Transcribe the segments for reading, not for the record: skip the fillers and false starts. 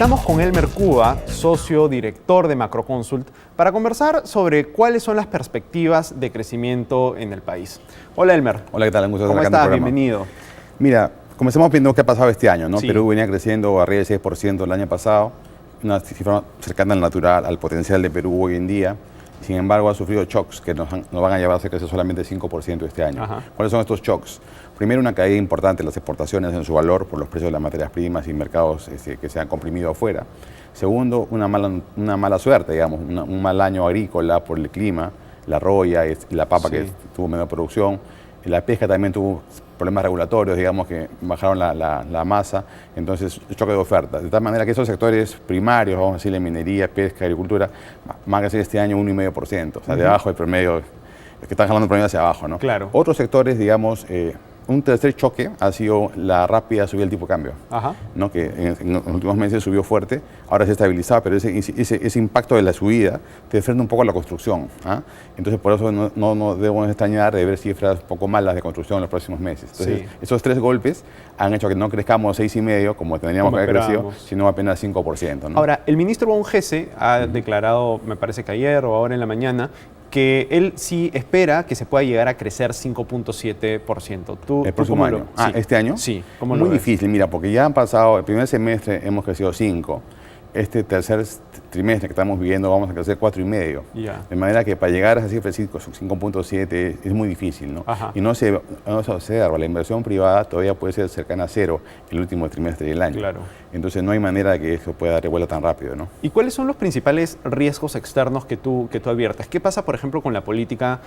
Estamos con Elmer Cuba, socio director de Macroconsult, para conversar sobre cuáles son las perspectivas de crecimiento en el país. Hola Elmer. Hola, ¿qué tal? Un gusto ¿Cómo estar acá en el estás? programa. Bienvenido. Mira, comencemos viendo qué ha pasado este año, ¿no? Sí. Perú venía creciendo arriba del 6% el año pasado, una cifra cercana al natural, al potencial de Perú hoy en día. Sin embargo, ha sufrido shocks que nos van a llevar a crecer solamente 5% este año. Ajá. ¿Cuáles son estos shocks? Primero, una caída importante en las exportaciones en su valor por los precios de las materias primas y mercados que se han comprimido afuera. Segundo, una mala suerte, digamos, un mal año agrícola por el clima, la roya y la papa que tuvo menor producción. La pesca también tuvo problemas regulatorios, digamos, que bajaron la masa, entonces choque de oferta. De tal manera que esos sectores primarios, vamos a decirle minería, pesca, agricultura, van a crecer este año 1,5%, o sea, debajo del promedio, que están jalando el promedio hacia abajo, ¿no? Claro. Otros sectores, digamos, un tercer choque ha sido la rápida subida del tipo de cambio, Ajá. ¿no? Que en los últimos meses subió fuerte, ahora se ha estabilizado, pero ese impacto de la subida te frena un poco la construcción. ¿Ah? Entonces, por eso no debemos extrañar de ver cifras un poco malas de construcción en los próximos meses. Entonces, esos tres golpes han hecho que no crezcamos 6,5% como tendríamos que haber crecido, sino apenas 5%. ¿no? Ahora, el ministro Bonjese ha declarado, me parece que ayer o ahora en la mañana, que él sí espera que se pueda llegar a crecer 5,7%. El próximo año. Sí. ¿Este año? Sí. ¿Cómo Muy lo ves? difícil, mira, porque ya han pasado, el primer semestre hemos crecido 5%. Este tercer trimestre que estamos viviendo vamos a crecer 4,5%. Ya. De manera que para llegar a esa cifra 5,7 es muy difícil, ¿no? Ajá. Y no se observa, la inversión privada todavía puede ser cercana a cero el último trimestre del año. Claro. Entonces no hay manera de que eso pueda dar vuelta tan rápido, ¿no? ¿Y cuáles son los principales riesgos externos que tú adviertes? ¿Qué pasa, por ejemplo, con la política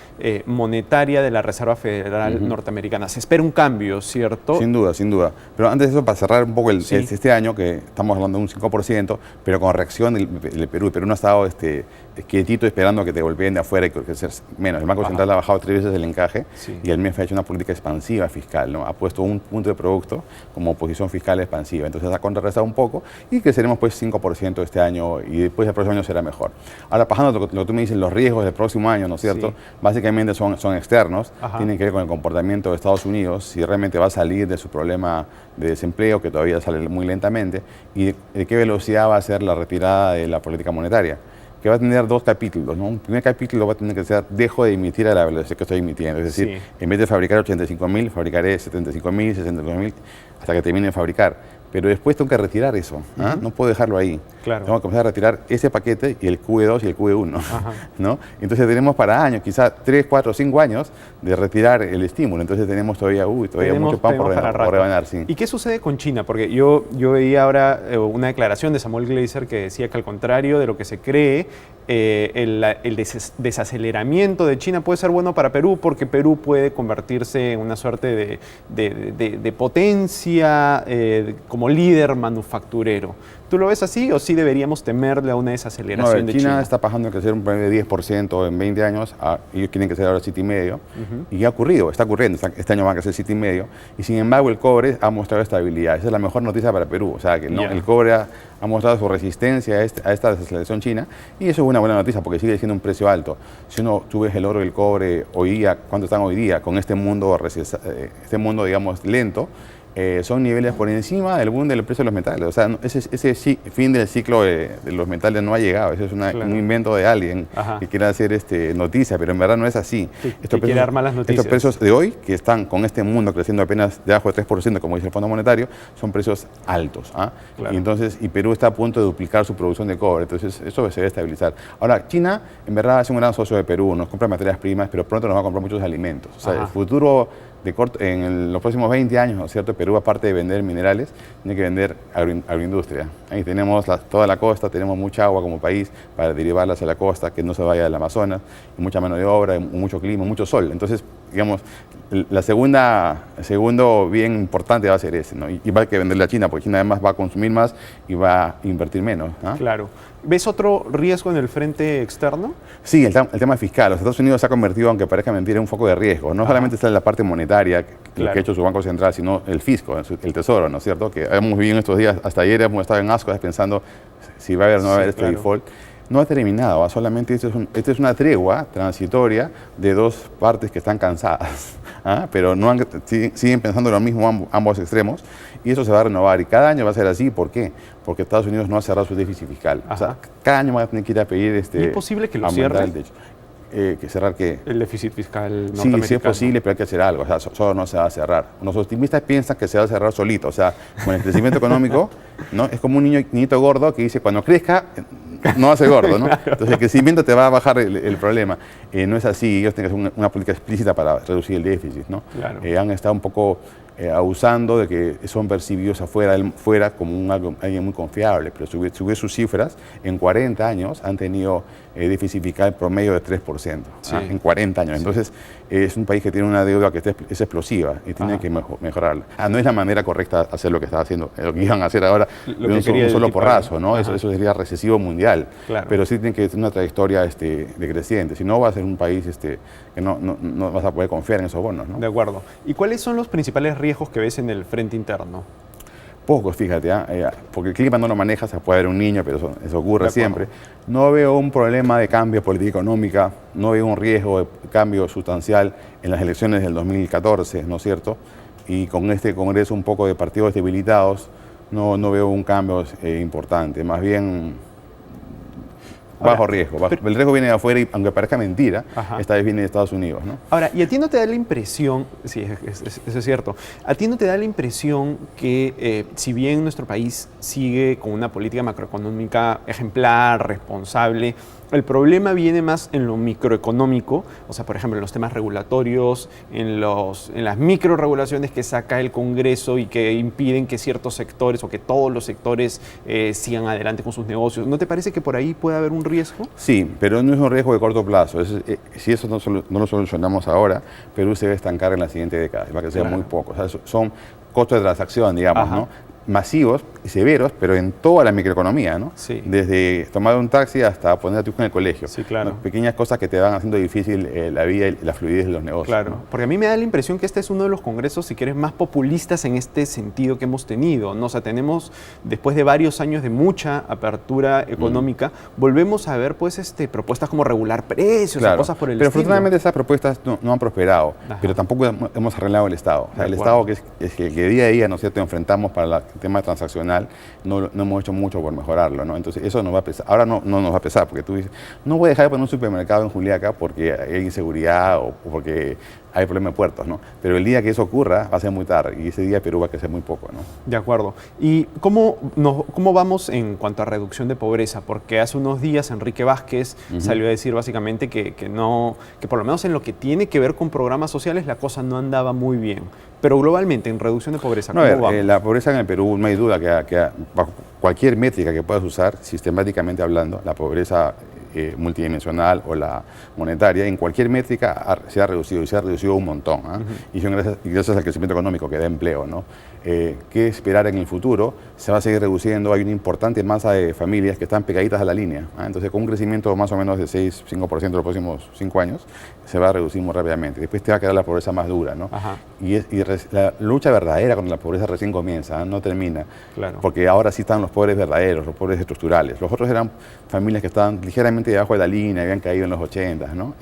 monetaria de la Reserva Federal norteamericana? Se espera un cambio, ¿cierto? Sin duda, sin duda. Pero antes de eso, para cerrar un poco este año, que estamos hablando de un 5%, pero con reacción del Perú. El Perú no ha estado quietito esperando que te golpeen de afuera y crecer menos. El Banco Central ha bajado 3 veces el encaje y el MEF ha hecho una política expansiva fiscal, ¿no? Ha puesto un punto de producto como posición fiscal expansiva. Entonces ha contrarrestado un poco y creceremos pues 5% este año y después el próximo año será mejor. Ahora, pasando lo que tú me dices, los riesgos del próximo año, ¿no es cierto? Básicamente son externos, tienen que ver con el comportamiento de Estados Unidos, si realmente va a salir de su problema de desempleo, que todavía sale muy lentamente, y de qué velocidad va a ser la retirada de la política monetaria, que va a tener dos capítulos, ¿no? Un primer capítulo va a tener que ser, dejo de emitir a la velocidad que estoy emitiendo, es decir, en vez de fabricar 85.000, fabricaré 75.000, 62.000, hasta que termine de fabricar. Pero después tengo que retirar eso, ¿ah? No puedo dejarlo ahí. Claro. Tengo que comenzar a retirar ese paquete y el QE2 y el QE1, ¿no? Entonces tenemos para años, quizás 3, 4, 5 años de retirar el estímulo. Entonces tenemos todavía mucho pan por rebanar. Sí. ¿Y qué sucede con China? Porque yo veía ahora una declaración de Samuel Gleiser que decía que al contrario de lo que se cree, el desaceleramiento de China puede ser bueno para Perú porque Perú puede convertirse en una suerte de potencia como líder manufacturero. ¿Tú lo ves así o sí deberíamos temerle a una desaceleración de China? China está pasando a crecer un promedio de 10% en 20 años, ellos quieren crecer ahora 7,5%, y ya está ocurriendo, este año van a crecer 7,5%, y sin embargo el cobre ha mostrado estabilidad. Esa es la mejor noticia para Perú, o sea que el cobre ha mostrado su resistencia a esta desaceleración china, y eso es una buena noticia porque sigue siendo un precio alto. Si tú ves el oro y el cobre hoy día, ¿cuánto están hoy día? Con este mundo digamos, lento, son niveles por encima del boom del precio de los metales. O sea, ese fin del ciclo de los metales no ha llegado. Eso es un invento de alguien que quiere hacer noticia, pero en verdad no es así. Quiere dar malas noticias. Estos precios de hoy, que están con este mundo creciendo apenas debajo de 3%, como dice el Fondo Monetario, son precios altos. Y Perú está a punto de duplicar su producción de cobre. Entonces, eso se debe estabilizar. Ahora, China, en verdad, es un gran socio de Perú. Nos compra materias primas, pero pronto nos va a comprar muchos alimentos. O sea, el futuro en los próximos 20 años, ¿no es cierto? Perú, aparte de vender minerales, tiene que vender agroindustria. Ahí tenemos toda la costa, tenemos mucha agua como país para derivarla hacia la costa, que no se vaya del Amazonas, y mucha mano de obra, mucho clima, mucho sol. Entonces, digamos, el segundo bien importante va a ser ese, ¿no? Y va a que venderle a China, porque China además va a consumir más y va a invertir menos. Claro. ¿Ves otro riesgo en el frente externo? Sí, el tema fiscal. Los Estados Unidos se ha convertido, aunque parezca mentira, en un foco de riesgo. No solamente está en la parte monetaria, que ha hecho su Banco Central, sino el fisco, el Tesoro, ¿no es cierto? Que hemos vivido en estos días, hasta ayer hemos estado en ascuas pensando si va a haber o no va a haber default. no ha terminado, solamente esta es una tregua transitoria de dos partes que están cansadas, pero siguen pensando lo mismo ambos extremos, y eso se va a renovar, y cada año va a ser así. ¿Por qué? Porque Estados Unidos no ha cerrado su déficit fiscal. O sea, cada año va a tener que ir a pedir ¿Y es posible que lo cierre? ¿Que cerrar qué? El déficit fiscal norteamericano. Sí, sí es posible, pero hay que hacer algo. O sea, solo no se va a cerrar. Los optimistas piensan que se va a cerrar solito. O sea, con el crecimiento económico, ¿no? Es como un niñito gordo que dice, cuando crezca, no va a ser gordo, ¿no? Claro. Entonces, el crecimiento te va a bajar el problema. No es así. Ellos tienen que hacer una política explícita para reducir el déficit, ¿no? Claro. Han estado un poco abusando de que son percibidos fuera como alguien muy confiable, pero subir sus cifras, en 40 años han tenido déficit fiscal promedio de 3%, sí. En 40 años. Sí. Entonces, es un país que tiene una deuda que es explosiva y tiene que mejorarla. No es la manera correcta hacer lo que están haciendo, lo que iban a hacer ahora de un solo porrazo, ¿no? Eso sería recesivo mundial. Claro. Pero sí tiene que tener una trayectoria decreciente, si no va a ser un país que no vas a poder confiar en esos bonos, ¿no? De acuerdo. ¿Y cuáles son los principales riesgos que ves en el frente interno? Pocos, fíjate, porque el clima no lo maneja, se puede ver un niño, pero eso ocurre siempre. No veo un problema de cambio de política económica, no veo un riesgo de cambio sustancial en las elecciones del 2014, ¿no es cierto? Y con este Congreso un poco de partidos debilitados, no veo un cambio importante, más bien bajo riesgo. El riesgo viene de afuera y, aunque parezca mentira, esta vez viene de Estados Unidos, ¿no? Ahora, ¿y a ti no te da la impresión, sí, eso es cierto, a ti no te da la impresión que si bien nuestro país sigue con una política macroeconómica ejemplar, responsable, el problema viene más en lo microeconómico, o sea, por ejemplo, en los temas regulatorios, en las microregulaciones que saca el Congreso y que impiden que ciertos sectores o que todos los sectores sigan adelante con sus negocios? ¿No te parece que por ahí puede haber un riesgo? Sí, pero no es un riesgo de corto plazo. Si eso no lo solucionamos ahora, Perú se va a estancar en la siguiente década, va a ser muy poco. O sea, son costos de transacción, digamos, ¿no? Masivos y severos, pero en toda la microeconomía, ¿no? Sí. Desde tomar un taxi hasta poner a tu hijo en el colegio. Sí, claro. ¿No? Pequeñas cosas que te van haciendo difícil la vida y la fluidez de los negocios. Claro, ¿no? Porque a mí me da la impresión que este es uno de los congresos, si quieres, más populistas en este sentido que hemos tenido, ¿no? O sea, tenemos, después de varios años de mucha apertura económica, volvemos a ver, pues, propuestas como regular precios y cosas por el estilo. Pero afortunadamente esas propuestas no han prosperado, pero tampoco hemos arreglado el Estado. O sea, el Estado que es el que día a día, ¿no es cierto?, enfrentamos para el tema transaccional, no hemos hecho mucho por mejorarlo, ¿no? Entonces eso nos va a pesar. Ahora no nos va a pesar, porque tú dices, no voy a dejar de poner un supermercado en Juliaca porque hay inseguridad o porque hay problema de puertos, ¿no? Pero el día que eso ocurra va a ser muy tarde y ese día Perú va a crecer muy poco, ¿no? De acuerdo. ¿Y cómo vamos en cuanto a reducción de pobreza? Porque hace unos días Enrique Vázquez salió a decir básicamente que por lo menos en lo que tiene que ver con programas sociales la cosa no andaba muy bien. Pero globalmente, en reducción de pobreza, ¿cómo vamos? La pobreza en el Perú, no hay duda que bajo cualquier métrica que puedas usar, sistemáticamente hablando, la pobreza multidimensional o la monetaria, en cualquier métrica se ha reducido y se ha reducido un montón. Y son gracias al crecimiento económico que da empleo, ¿no? ¿Qué esperar en el futuro? Se va a seguir reduciendo, hay una importante masa de familias que están pegaditas a la línea. Entonces, con un crecimiento más o menos de 6-5% en los próximos 5 años, se va a reducir muy rápidamente. Después te va a quedar la pobreza más dura, ¿no? Y la lucha verdadera contra la pobreza recién comienza, no termina. Claro. Porque ahora sí están los pobres verdaderos, los pobres estructurales. Los otros eran familias que estaban ligeramente debajo de la línea, habían caído en los 80, ¿no?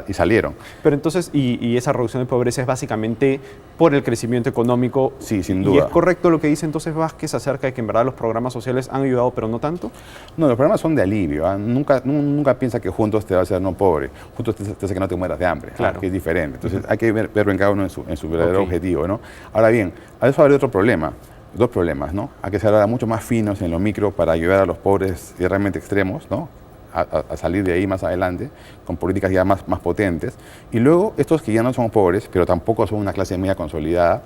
Y salieron. Pero entonces, ¿y esa reducción de pobreza es básicamente por el crecimiento económico? Sí, sin duda. ¿Y es correcto lo que dice entonces Vázquez acerca de que en verdad los programas sociales han ayudado, pero no tanto? No, los programas son de alivio. Nunca piensa que juntos te va a hacer no pobre. Juntos te hace que no te mueras de hambre, claro. Que es diferente. Entonces hay que verlo en cada uno en su verdadero objetivo, ¿no? Ahora bien, a eso habría otro problema. Dos problemas, ¿no? Hay que ser ahora mucho más finos en lo micro para ayudar a los pobres realmente extremos, ¿no? A salir de ahí más adelante, con políticas ya más potentes. Y luego, estos que ya no son pobres, pero tampoco son una clase media consolidada,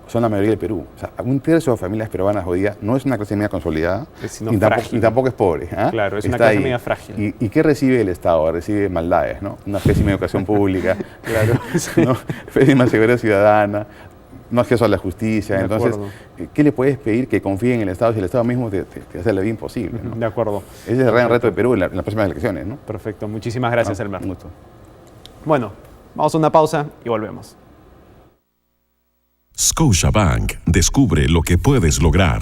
son la mayoría del Perú. O sea, un tercio de familias peruanas hoy día no es una clase media consolidada y tampoco es pobre. Claro, es una clase media frágil. ¿Y qué recibe el Estado? Recibe maldades, ¿no? Una pésima educación pública, ¿no? Pésima seguridad ciudadana, no acceso a la justicia. Entonces, ¿qué le puedes pedir? Que confíe en el Estado si el Estado mismo te hace la vida imposible, ¿no? De acuerdo. Ese es el gran reto de Perú en las próximas elecciones, ¿no? Perfecto. Muchísimas gracias, Elmer. Un gusto. Bueno, vamos a una pausa y volvemos. Scotiabank. Descubre lo que puedes lograr.